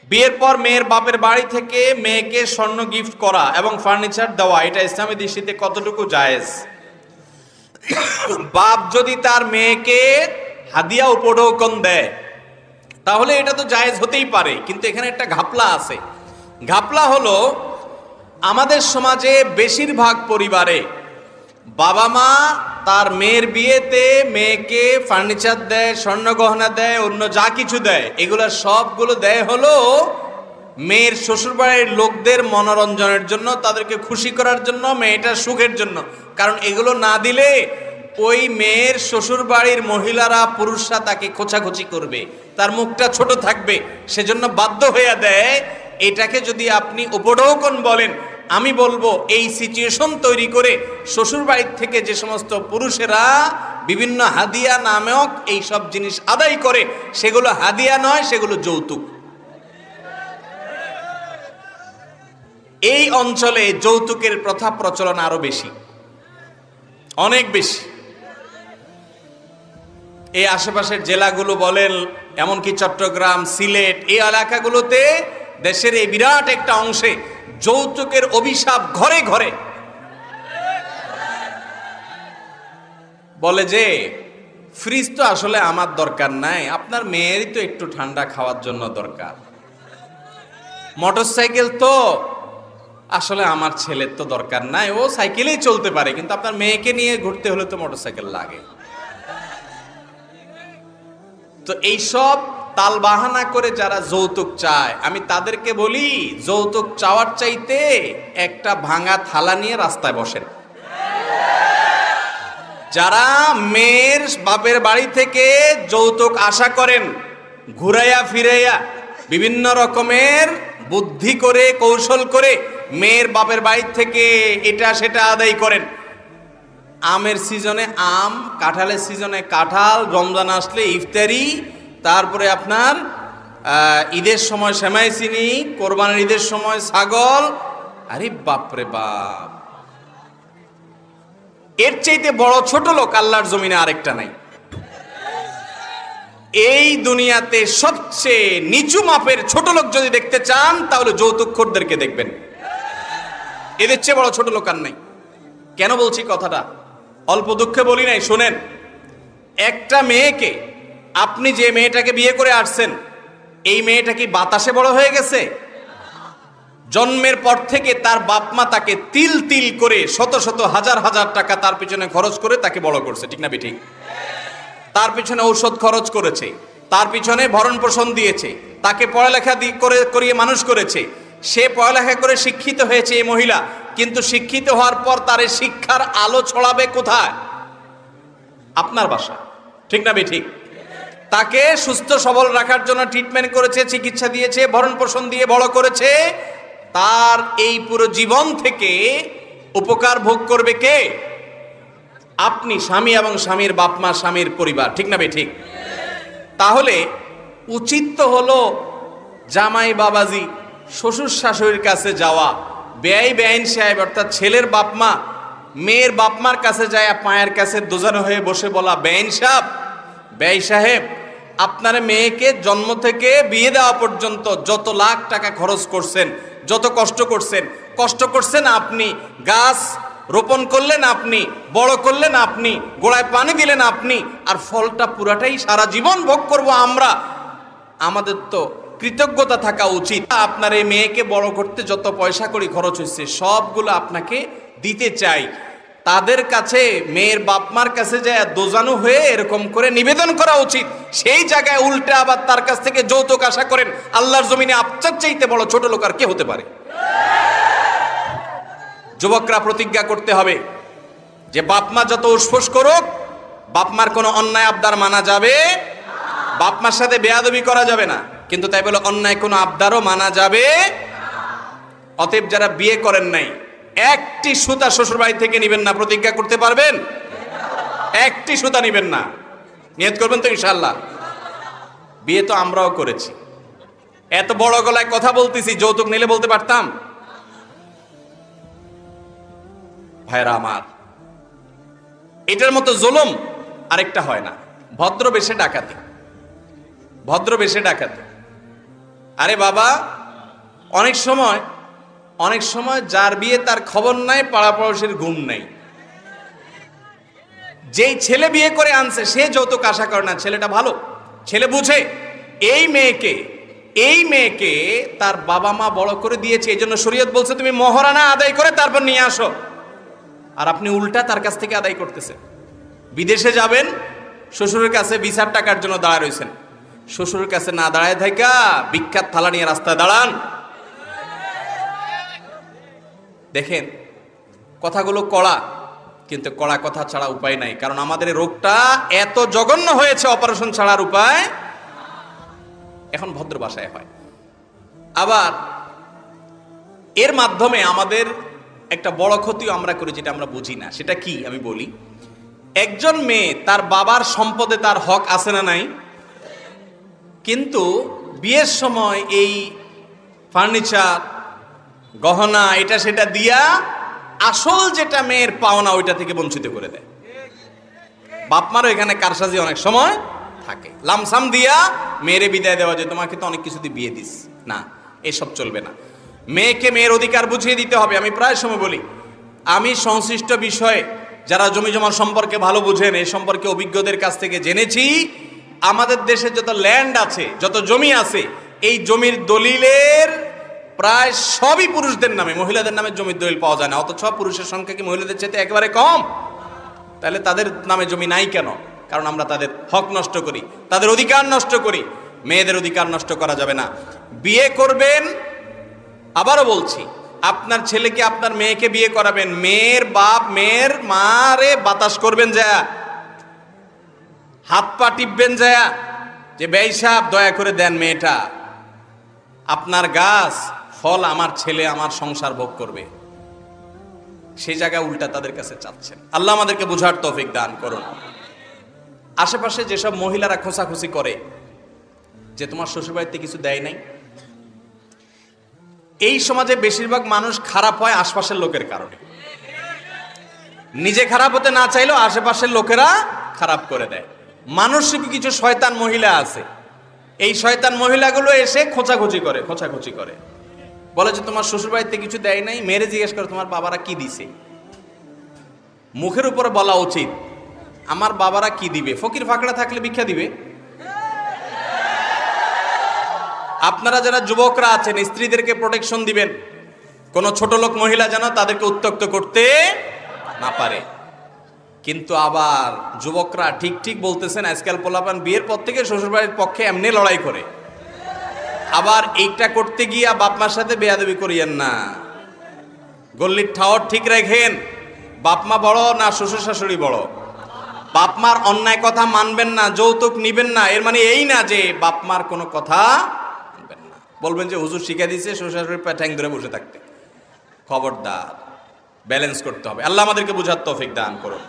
বিয়ের পর মেয়ের বাপের বাড়ি থেকে মেয়েকে স্বর্ণ গিফট করা এবং ফার্নিচার দেওয়া, এটা ইসলামী দৃষ্টিতে কতটুকু জায়েজ? বাপ যদি তার মেয়েকে হাদিয়া উপঢৌকন দেয় তাহলে এটা তো জায়েজ হতেই পারে, কিন্তু এখানে একটা ঘাপলা আছে। ঘাপলা হলো, আমাদের সমাজে বেশিরভাগ পরিবারে বাবা মা তার মেয়ের বিয়েতে মেয়েকে ফার্নিচার দেয়, স্বর্ণ গহনা দেয়, অন্য যা কিছু দেয়, এগুলো সবগুলো দেয় হলো মেয়ের শ্বশুরবাড়ির লোকদের মনোরঞ্জনের জন্য, তাদেরকে খুশি করার জন্য, মেয়েটার সুখের জন্য। কারণ এগুলো না দিলে ওই মেয়ের শ্বশুরবাড়ির মহিলারা, পুরুষরা তাকে খোঁচাখুচি করবে, তার মুখটা ছোট থাকবে, সেজন্য বাধ্য হয়ে দেয়। এটাকে যদি আপনি উপঢৌকন বলেন, আমি বলবো এই সিচুয়েশন তৈরি করে শ্বশুরবাড়ির থেকে যে সমস্ত পুরুষেরা বিভিন্ন হাদিয়া নামক এই সব জিনিস আদায় করে, সেগুলো হাদিয়া নয়, সেগুলো যৌতুক। এই অঞ্চলে যৌতুকের প্রথা প্রচলন আরো বেশি, অনেক বেশি। এই আশেপাশের জেলাগুলো বলেন, এমনকি চট্টগ্রাম, সিলেট, এই এলাকাগুলোতে দেশের এই বিরাট একটা অংশে যৌতুকের অভিশাপ ঘরে ঘরে। বলে যে ফ্রিজ তো আসলে আমার দরকার নাই, আপনার মেয়েরই তো একটু ঠান্ডা খাওয়ার জন্য দরকার। মোটরসাইকেল তো আসলে আমার ছেলের তো দরকার নাই, ও সাইকেলেই চলতে পারে, কিন্তু আপনার মেয়েকে নিয়ে ঘুরতে হলে তো মোটরসাইকেল লাগে। তো এইসব তাল বাহানা করে যারা যৌতুক চায়, আমি তাদেরকে বলি, যৌতুক চাওয়ার চাইতে একটা ভাঙা থালা নিয়ে রাস্তায় বসেন। যারা মেয়ের বাপের বাড়ি থেকে যৌতুক আশা করেন, ঘুরাইয়া ফিরাইয়া বিভিন্ন রকমের বুদ্ধি করে, কৌশল করে মেয়ের বাপের বাড়ি থেকে এটা সেটা আদায় করেন। আমের সিজনে আম, কাঁঠালের সিজনে কাঁঠাল, রমজান আসলে ইফতারি, তারপরে আপনার ঈদের সময় সেমাই চিনি, কোরবানির ঈদের সময় ছাগল। আরে বাপরে বাপ, এর চাইতে বড় ছোট লোক আল্লাহর জমিনে আরেকটা নাই। এই দুনিয়াতে সবচেয়ে নিচু মাপের ছোট লোক যদি দেখতে চান, তাহলে যৌতুকখোরদেরকে দেখবেন। এদের চেয়ে বড় ছোট লোক আর নাই। কেন বলছি কথাটা? অল্প দুঃখে বলি নাই, শোনেন। একটা মেয়েকে, আপনি যে মেয়েটাকে বিয়ে করে আসছেন, এই মেয়েটা কি বাতাসে বড় হয়ে গেছে? জন্মের পর থেকে তার বাপ মা তাকে তিল তিল করে শত শত হাজার হাজার টাকা তার পিছনে খরচ করে তাকে বড় করছে, ঠিক না বেঠিক? তার পিছনে ঔষধ খরচ করেছে, তার পিছনে ভরণ পোষণ দিয়েছে, তাকে পড়ালেখা করিয়ে মানুষ করেছে। সে পড়ালেখা করে শিক্ষিত হয়েছে এই মহিলা, কিন্তু শিক্ষিত হওয়ার পর তার শিক্ষার আলো ছড়াবে কোথায়? আপনার বাসা, ঠিক না বেঠিক? তাকে সুস্থ সবল রাখার জন্য ট্রিটমেন্ট করেছে, চিকিৎসা দিয়েছে, ভরণ পোষণ দিয়ে বড় করেছে। তার এই পুরো জীবন থেকে উপকার ভোগ করবে কে? আপনি, স্বামী এবং স্বামীর বাপ মা, স্বামীর পরিবার, ঠিক না বেঠিক? তাহলে উচিত তো হলো জামাই বাবাজি, শ্বশুর শাশুড়ির কাছে যাওয়া, বেআই বেআইন সাহেব অর্থাৎ ছেলের বাপ মা মেয়ের বাপ মার কাছে যায়, পায়ের কাছে দোজানো হয়ে বসে বলা, বেআইন সাহেব, বেআই সাহেব, আপনার মেয়েকে জন্ম থেকে বিয়ে দেওয়া পর্যন্ত যত লাখ টাকা খরচ করছেন, যত কষ্ট করছেন আপনি, গাছ রোপণ করলেন আপনি, বড় করলেন আপনি, গোড়ায় পানি দিলেন আপনি, আর ফলটা পুরাটাই সারা জীবন ভোগ করব আমরা। আমাদের তো কৃতজ্ঞতা থাকা উচিত। আপনার এই মেয়েকে বড় করতে যত পয়সা করি খরচ হয়েছে, সবগুলো আপনাকে দিতে চাই। তাদের কাছে, মেয়ের বাপমার কাছে যায় দোজানো হয়ে এরকম করে নিবেদন করা উচিত। সেই জায়গায় উল্টে আবার তার কাছ থেকে যৌতুক আশা করেন, আল্লাহর জমিনে আপনার চাইতে বড় ছোট লোক আর কে হতে পারে? যুবকরা প্রতিজ্ঞা করতে হবে যে বাপমা যত উসফুস করুক, বাপমার কোনো অন্যায় আবদার মানা যাবে, বাপমার সাথে বেয়াদবি করা যাবে না, কিন্তু তাই বলে অন্যায় কোনো আবদারও মানা যাবে। অতএব যারা বিয়ে করেন নাই, একটি সুতা শ্বশুর বাড়ি থেকে নিবেন না। প্রতিজ্ঞা করতে পারবেন? একটি সুতা নিবেন না। নিয়ত করবেন তো ইনশাআল্লাহ? বিয়ে তো আমরাও করেছি। এত বড় গলায় কথা বলতেছি, যৌতুক নিলে বলতে পারতাম? ভাইরা আমার, এটার মতো জুলুম আরেকটা হয় না। ভদ্র বেশে ডাকাতি, ভদ্র বেশে ডাকাতি। আরে বাবা, অনেক সময় যার বিয়ে তার খবর নাই, পাড়া পড়োশির ঘুম নাই। যেই ছেলে বিয়ে করে আনছে সে যৌতুক আশা করে না, ছেলেটা ভালো, ছেলে বুঝে এই মেয়েকে তার বাবা মা বড় করে দিয়েছে, এই জন্য শরীয়ত বলছে তুমি মহারানা আদায় করে তারপর নিয়ে আসো। আর আপনি উল্টা তার কাছ থেকে আদায় করতেছেন। বিদেশে যাবেন, শ্বশুরের কাছে ভিসার টাকার জন্য দাঁড়ায় রয়েছেন, শ্বশুরের কাছে না দাঁড়ায় থাকা বিখ্যাত থালা নিয়ে রাস্তায় দাঁড়ান। দেখেন কথাগুলো কড়া, কিন্তু কড়া কথা ছাড়া উপায় নাই, কারণ আমাদের রোগটা এত জঘন্য হয়েছে, অপারেশন ছাড়ার উপায় এখন ভদ্র ভাষায় হয়। আবার এর মাধ্যমে আমাদের একটা বড় ক্ষতিও আমরা করি, যেটা আমরা বুঝি না। সেটা কি আমি বলি। একজন মেয়ে তার বাবার সম্পদে তার হক আছে না নাই, কিন্তু বিয়ের সময় এই ফার্নিচার, গহনা, এটা সেটা দিয়া আসল যেটা মেয়ের পাওনা ওইটা থেকে বঞ্চিত করে দেয়। বাপমারও এখানে কারসাজি অনেক সময় থাকে। লামসাম দিয়া মেয়েরে বিদায় দেওয়া যায়, তোমাকে তো অনেক কিছু দিয়ে বিয়ে দিস না, এসব চলবে না। মেয়েকে মেয়ের অধিকার বুঝিয়ে দিতে হবে। আমি প্রায় সময় বলি, আমি সংশ্লিষ্ট বিষয়ে যারা জমি জমার সম্পর্কে ভালো বুঝেন, এই সম্পর্কে অভিজ্ঞদের কাছ থেকে জেনেছি, আমাদের দেশে যত ল্যান্ড আছে, যত জমি আছে, এই জমির দলিলের প্রায় সবই পুরুষদের নামে, মহিলাদের নামে জমির দলিল পাওয়া যায় না। অথচ পুরুষের সংখ্যা কি মহিলাদের চাইতে একেবারে কম? তাহলে তাদের নামে জমি নাই কেন? কারণ আমরা তাদের হক নষ্ট করি, তাদের অধিকার নষ্ট করি। মেয়েদের অধিকার নষ্ট করা যাবে না। বিয়ে করবেন, আবারও বলছি, আপনার ছেলেকে আপনার মেয়েকে বিয়ে করাবেন, মেয়ের বাপ মেয়ের মারে বাতাস করবেন যায়, হাত পা টিপবেন যায়, যে বেঈ সাহেব দয়া করে দেন, মেয়েটা আপনার গাছ, ফল আমার ছেলে আমার সংসার ভোগ করবে। সেই জায়গায় উল্টা তাদের কাছে চাচ্ছেন। আল্লাহ আমাদেরকে বুঝার তৌফিক দান করুন। আশেপাশে যেসব মহিলারা খোঁচাখুচি করে যে তোমার শ্বশুরবাড়িতে কিছু দেয় নাই, এই সমাজে বেশিরভাগ মানুষ খারাপ হয় আশপাশের লোকের কারণে। নিজে খারাপ হতে না চাইলেও আশেপাশের লোকেরা খারাপ করে দেয়। মানুষরূপী কিছু শয়তান মহিলা আছে, এই শয়তান মহিলাগুলো এসে খোঁচাখুচি করে বলে যে তোমার শ্বশুরবাড়িতে কিছু দেয় নাই। মেরে জিজ্ঞেস করে তোমার বাবারা কি দিছে। মুখের উপরে বলা উচিত আমার বাবারা কি দিবে, ফকির ফাকড়া থাকলে ভিক্ষা দিবে। আপনারা যারা যুবকরা আছেন, স্ত্রীদেরকে প্রোটেকশন দিবেন, কোন ছোট লোক মহিলা যেন তাদেরকে উত্ত্যক্ত করতে না পারে। কিন্তু আবার যুবকরা ঠিক বলতেছেন, আজকাল পোলাপান বিয়ের পর থেকে শ্বশুরবাড়ির পক্ষে এমনি লড়াই করে। আবার এইটা করতে গিয়া বাপমার সাথে বেয়াদবি করিয়েন না, গল্লির ঠাওর ঠিক রাখেন। বাপমা বড় না শ্বশুর শাশুড়ি বড়? বাপমার অন্যায় কথা মানবেন না, যৌতুক নিবেন না, এর মানে এই না যে বাপমার কোনো কথা মানবেন না। বলবেন যে হুজুর শিখা দিয়েছে শ্বশুর শাশুড়ির ঠ্যাং ধরে বসে থাকতে। খবরদার, ব্যালেন্স করতে হবে। আল্লাহ আমাদেরকে বুঝার তৌফিক দান করুন।